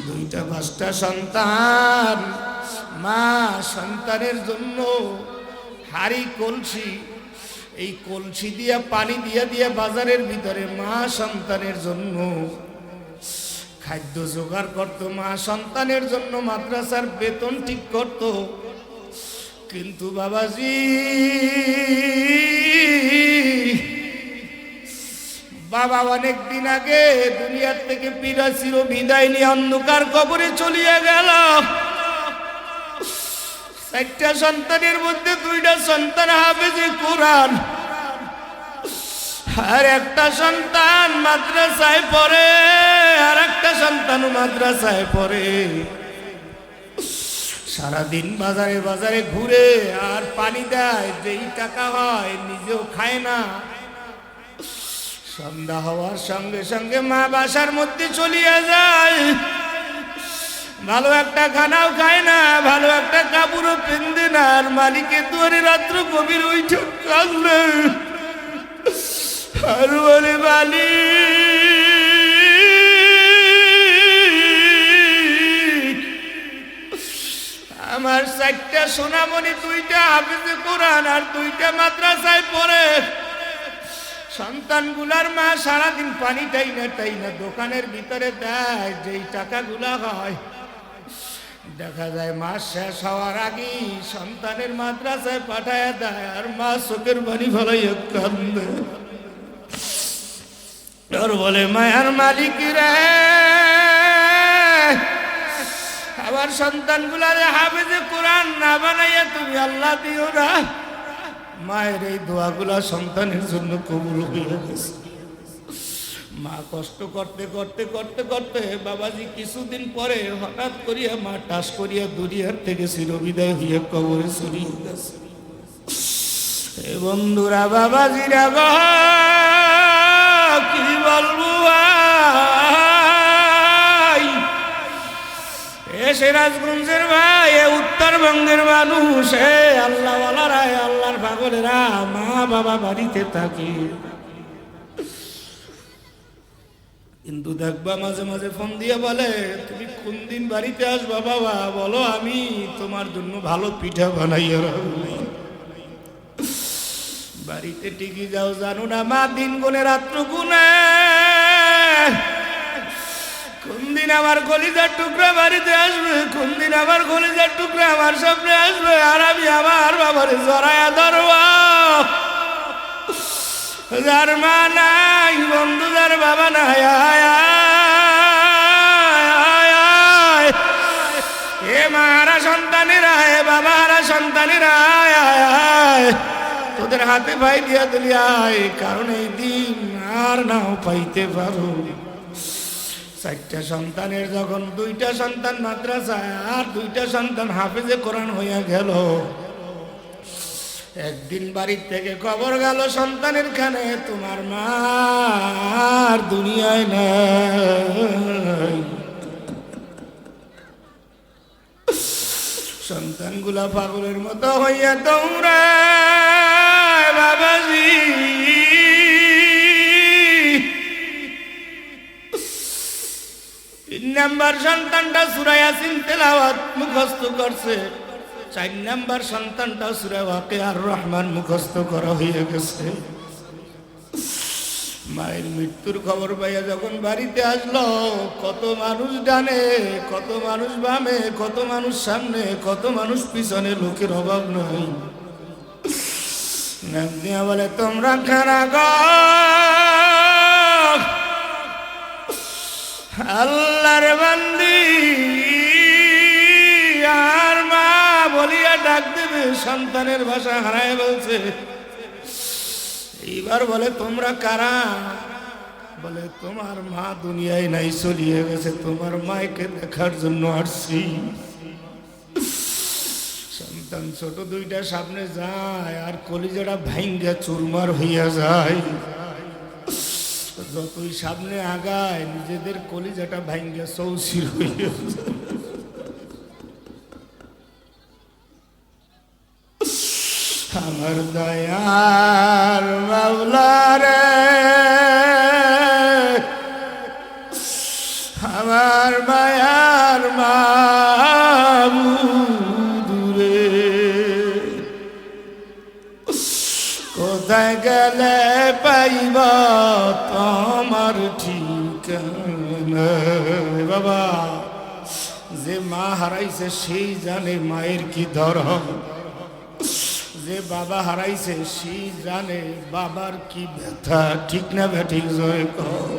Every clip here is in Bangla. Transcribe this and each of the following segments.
দুইটা পাঁচটা সন্তান, মা সন্তানের জন্য হাড়ি কলসি, এই কলসি দিয়া পানি দিয়া দিয়া বাজারের ভিতরে মা সন্তানের জন্য খাদ্য জোগাড় করতো, মা সন্তানের জন্য মাদ্রাসার বেতন ঠিক করত। কিন্তু বাবাজি, বাবা অনেক দিন আগে দুনিয়ার থেকে চির বিদায় নিয়ে অন্ধকার কবরে চলিয়া গেল। চারটা সন্তানের মধ্যে দুইটা সন্তান হাফেজে কোরআন, আর একটা সন্তান মাদ্রাসায় পড়ে, আর একটা সন্তান মাদ্রাসায় পড়ে। সারাদিন বাজারে বাজারে ঘুরে আর পানি দেয়, যেই টাকা হয় নিজেও খায় না। সন্ধ্যা হওয়ার সঙ্গে সঙ্গে মা বাসার মধ্যে চলিয়া যায়, ভালো একটা খানাও খায় না, ভালো একটা কাপড়ও পিনবে না। আর মালিকের দুয়ারে রাত্র গভীর উঠে কাঁদলে আর বলে, মালিক আমার চারটা সোনামণি, দুইটা হাফেজে কোরআন আর দুইটা মাদ্রাসায় পড়ে। সন্তানগুলার মা সারাদিন পানি টাই না দোকানের ভিতরে দেয়, যেই টাকাগুলা হয় দেখা যায় মাস শেষ হওয়ার আগে সন্তানের মাদ্রাসায় পাঠায় দেয়। আর মা চোখের পানি ফলাইয়া কান্দে আর বলে, মায়ার মালিক রে, আমার সন্তানগুলারে হাফেজে কোরআন না বানাইয়া তুমি আল্লাহ দিও না। মায়ের এই দোয়াগুলা সন্তানের জন্য কবুল হয়ে গেছে। মা কষ্ট করতে করতে করতে করতে বাবাজি কিছুদিন পরে হঠাৎ করিয়া মা টাস করিয়া দুনিয়ার থেকে চিরবিদায় হইয়া কবরে চলিয়ে গেছে। এ বন্ধুরা, বাবাজিরা গো, কি বলবো ভাই, এ সিরাজগঞ্জের ভাই, এ উত্তরবঙ্গের মানুষ, এ আল্লাহওয়ালারা, আল্লাহর পাগলেরা, মা বাবা বাড়িতে থাকে, কিন্তু দেখবা মাঝে মাঝে ফোন দিয়ে বলে, তুমি কোন দিন বাড়িতে আসবা বাবা, বলো আমি তোমার জন্য ভালো পিঠা বানাইয়া রাখবো। বাড়িতে টিকি যাও, জানো না মা দিন গুনে রাত্র গুনে কোন দিন আমার কলিজার টুকরা বাড়িতে আসবে, কোন দিন আমার কলিজার টুকরা আমার সামনে আসবে, আর আমি আমার বাবার জড়ায়া ধরবো। যার মা নাই, বন্ধু যার বাবা নাই, এ মারা সন্তানেরা, এ বাবারা সন্তানেরা, তোদের হাতে ভাই দিয়া দিলি আয়, কারণ এই দিন আর নাও পাইতে পারো। চারটা সন্তানের যখন দুইটা সন্তান মাদ্রাসায় আর দুইটা সন্তান হাফেজে কোরআন হইয়া গেল, একদিন বাড়ির থেকে খবর গেল সন্তানের খানে, তোমার মা আর দুনিয়ায় নাই। সন্তানগুলা পাগলের মতো হইয়া দৌড়ায় বাবাজি। তিন নাম্বার সন্তানটা সূরা ইয়াসিন তেলাওয়াত মুখস্থ করছে, 4 নাম্বার সন্তানটা সূরা ওয়াকিয়ার রহমান মুখস্থ করা হয়ে গেছে। মায়ের মৃত্যুর খবর পাইয়া যখন বাড়িতে আসলো, কত মানুষ ডানে, কত মানুষ বামে, কত মানুষ সামনে, কত মানুষ পিছনে, লোকের অভাব নাই। নাম দিয়া বলে, তোমরা খানা গো, আল্লাহর বান্দি, আর মা বলিয়া ডাক দেবে, সন্তানের ভাষা হারায় বলছে। এইবার বলে, তোমরা কারা? বলে, তোমার মা দুনিয়ায় নাই, চলিয়ে গেছে, তোমার মাকে দেখার জন্য আসছি। সন্তান ছোট দুইটা সামনে যায়, আর কলিজাটা ভাঙ্গা চুরমার হইয়া যায়। যতই সামনে আগায়, নিজেদের কলিজাটা ভাঙ্গা চৌচির হইয়া যায়। আমার দয়ার মাওলা রে, আমার মায়া মাবুদ রে, কোথায় গেলে পাইব তোমার ঠিকানা। বাবা, যে মা হারাইছে সেই জানে মায়ের কি ধরম, যে বাবা হারাইছে সেই জানে বাবার কি ব্যথা। ঠিক না ব্যাঠিক জয় কর।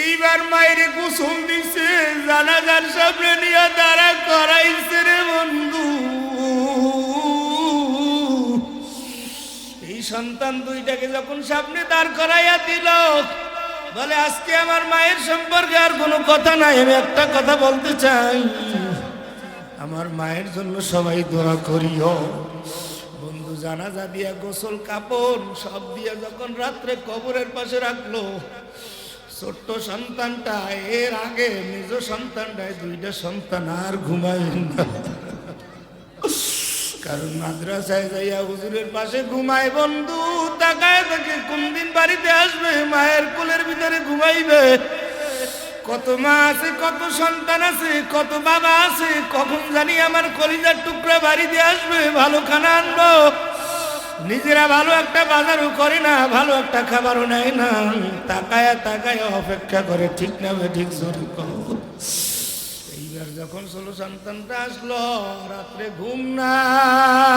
এইবার মায়ের গোসল দিছে, জানাজার সামনে নিয়ে দাঁড়া করাইছে রে বন্ধু। এই সন্তান দুইটাকে যখন সামনে দাঁড় করাইয়া দিল, বলে আজকে আমার মায়ের সম্পর্কে আর কোনো কথা নাই, আমি একটা কথা বলতে চাই, আমার মায়ের জন্য সবাই দোয়া করিও। বন্ধু জানাজা দিয়া গোসল কাপড় সব দিয়া যখন রাত্রে কবরের পাশে রাখলো, ছোট্ট সন্তানটা এর আগে নিজ সন্তানটায় দুইটা সন্তান আর ঘুমায় না, কারণ মাদ্রাসায় যাইয়া হুজুরের পাশে ঘুমায়। বন্ধু তাকায় দেখে কোন দিন বাড়িতে আসবে, মায়ের কোলের ভিতরে ঘুমাইবে। কত মা আছে, কত সন্তান আছে, কত বাবা আছে, কখন জানি আমার কলিজার টুকরা বাড়িতে আসবে, ভালো খানা আনবো। নিজেরা ভালো একটা বাজারও করে না, ভালো একটা খাবারও নেয় না, তাকায়া তাকায়া অপেক্ষা করে। ঠিক না ঠিক জোরে কও। এইবার যখন ষোলো সন্তানটা আসলো, রাত্রে ঘুম নাই,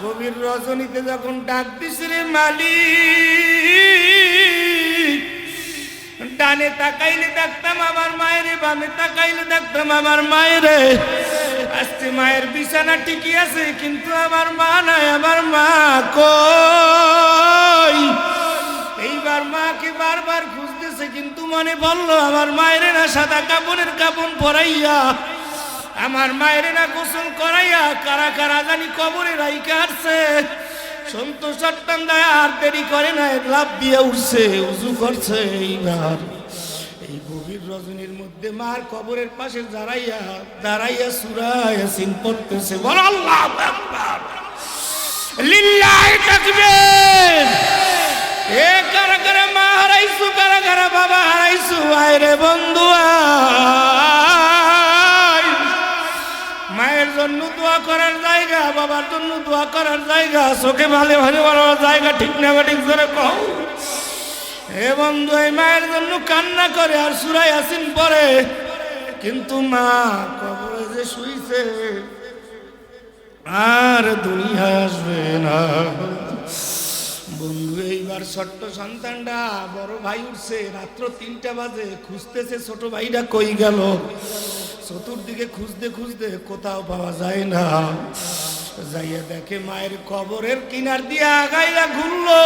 গভীর রজনীতে যখন ডাক দিছে রে মালিক, ডানে তাকাইলে দেখতাম আমার মায়ের, বামে তাকাইলে দেখতাম আমার মায়ের। আজকে মায়ের বিছানা ঠিকই আছে, কিন্তু আমার মা নাই, আমার মা কই? এইবার মাকে বারবার খুঁজতেছে, কিন্তু মনে বললো আমার মায়ের না সাদা কাপড়ের কাপড় পরাইয়া, আমার মায়ের না গোসল করাইয়া কারা কারা জানি কবরে রাইখা আসছে। সন্তোষ সত্তান দায় আর দেরি করে না, লাভ দিয়ে উঠছে, উজু করছে। এইবার এই গভীর রজনীর মধ্যে মার কবরের পাশে দাঁড়াইয়া দাঁড়াইয়া সূরা ইয়াসিন পড়তেছে। বল আল্লাহু আকবার, লিল্লাহি তাকবীর। এ কারা কারা মা হারাইছো, কারা কারা বাবা হারাইছো, আয় রে বন্ধু আয়। মায়ের জন্য দোয়া করার জায়গা, বাবার জন্য দোয়া করার জায়গা, চোখে ভালো ভালো বলার জায়গা। ঠিক না ঠিক জোরে কও। হে বন্ধু, এই মায়ের জন্য কান্না করে আর সূরা ইয়াসিন পড়ে, কিন্তু মা কবরে যে শুইছে আর দুনিয়ায় আসবে না। বন্ধু, এইবার ছোট্ট সন্তানটা বড় ভাই উঠছে, রাত্র 3টা বাজে, খুঁজতেছে ছোট ভাইটা কই গেল। চতুর্দিকে খুঁজতে খুঁজতে কোথাও পাওয়া যায় না, যাইয়া দেখে মায়ের কবরের কিনার দিয়ে আগাইয়া ঘুরলো,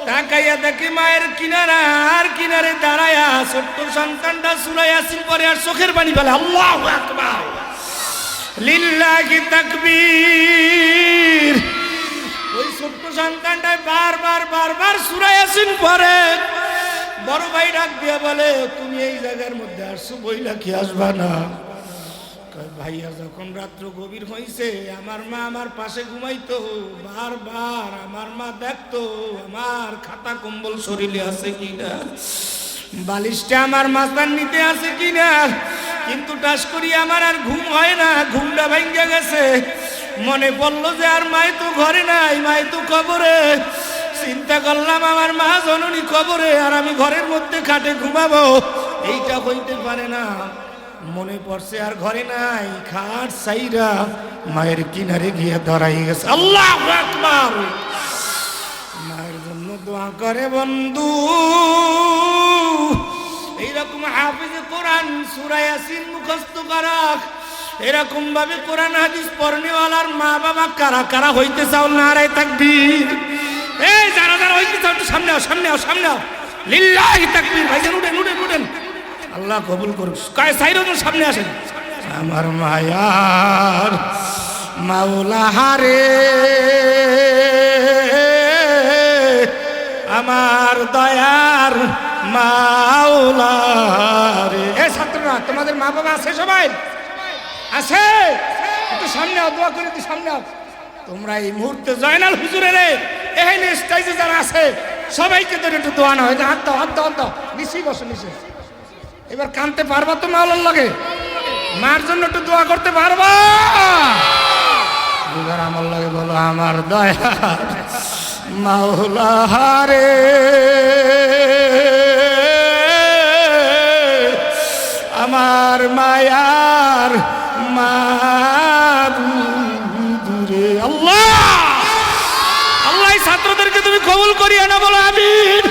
তাকাইয়া দেখে মায়ের কিনারা আর কিনারে দাঁড়ায়া ছোট্ট সন্তানটা সূরা ইয়াসিন পড়ে আর চোখের পানি ফেলে। আল্লাহু আকবার, লিল্লাহি তাকবীর। ওই ছোট্ট সন্তানটা বারবার বারবার সূরা ইয়াসিন পড়ে। বড় ভাই ডাক দিয়া বলে, তুমি এই জায়গার মধ্যে আসছো, বইলা কি আসবা না? ভাইয়া, যখন রাত্র গভীর হয়েছে, আমার মা আমার পাশে ঘুমাইতো, বারবার আমার মা দেখতো আমার খাতা কম্বল শরীরে আছে কিনা, বালিশটা আমার মাথার নিতে আছে কিনা, কিন্তু টাস করি আমার আর ঘুম হয় না, ঘুমটা ভাঙ্গা গেছে। মনে পড়লো যে আর মাই তো ঘরে নাই, মাই তো কবরে। চিন্তা করলাম আমার মা জননী কবরে, আর আমি ঘরের মধ্যে খাটে ঘুমাবো, এইটা হইতে পারে না। মনে পড়ছে আর ঘরে নাই, খাট সাইরা মায়ের কিনারে গিয়ে দাঁড়াই গেছে। আল্লাহু আকবার। মায়ের জন্য দোয়া করে বন্ধু। এইরকম হাফিজে কোরআন সূরা ইয়াসিন মুখস্থ করা, এরকম ভাবে কোরআন হাদিস পড়নেওয়ালার মা বাবা কারা কারা হইতে চাও? নারায়ে তাকবীর। এই যারা যারা হইতে চাও একটু সামনে আও, সামনে আও, সামনে আও। লিল্লাহি তাকবীর। ভাইজান উঠেন উঠেন উঠেন, আল্লাহ কবুল করুক। কায় সাইরজন সামনে আসেন। আমার মায়ার মাওলা হারে, আমার দয়ার মাওলা রে। এ ছাত্ররা, তোমাদের মা বাবা আছে? সবাই আছে? একটু সামনে আও, দোয়া করে একটু সামনে আও। তোমরা এই মুহূর্তে জয়নাল হুজুরের এই স্টেজে যারা আছে সবাইকে ধরে একটু দোয়া না হয়। হাত দাও, হাত দাও, হাত দাও। নিচেই বসো নিচে। এবার কানতে পারবা তো মাওলার লাগে? মার জন্য একটু দোয়া করতে পারবা? এবার আমার লাগে বলো, আমার দয়া মাওলা রে, আমার মায়ার মাবুদুরে। আল্লাহ আল্লাহ ছাত্রদেরকে তুমি কবুল করিও না, বলো আমিন।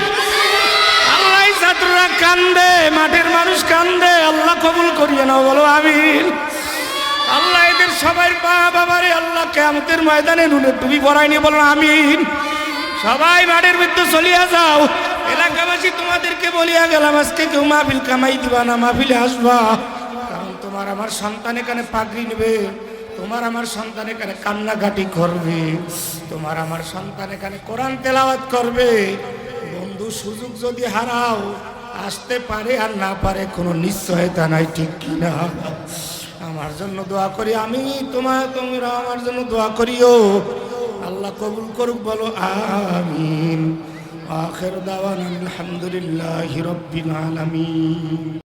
আল্লাহ ছাত্ররা কান্দে, মাঠের মানুষ কান্দে, আল্লাহ কবুল করিও না, বলো আমিন। আল্লাহ এদের সবাই বাবারে আল্লাহ কিয়ামতের ময়দানে নুনের টুপি পরাই নিয়ে, বলো আমিন। সবাই মাঠের মধ্যে চলিয়া যাও। এলাকাবাসী তোমাদেরকে বলিয়া গেলাম, আজকে কেউ মাহফিল কামাই দিবা না, মাহফিলে আসবা। কারণ তোমার আমার সন্তান এখানে পাগড়ি নেবে, তোমার আমার সন্তান এখানে কান্নাকাটি করবে, তোমার আমার সন্তান এখানে কোরআন তেলাওয়াত করবে। বন্ধু, সুযোগ যদি হারাও, আসতে পারে আর না পারে, কোনো নিশ্চয়তা নাই, ঠিক কিনা? আমার জন্য দোয়া করি আমি, তোমরা আমার জন্য দোয়া করিও। আল্লাহ কবুল করুক, বলো আমিন। আখির দাওয়ানা আলহামদুলিল্লাহি রাব্বিল আলামিন।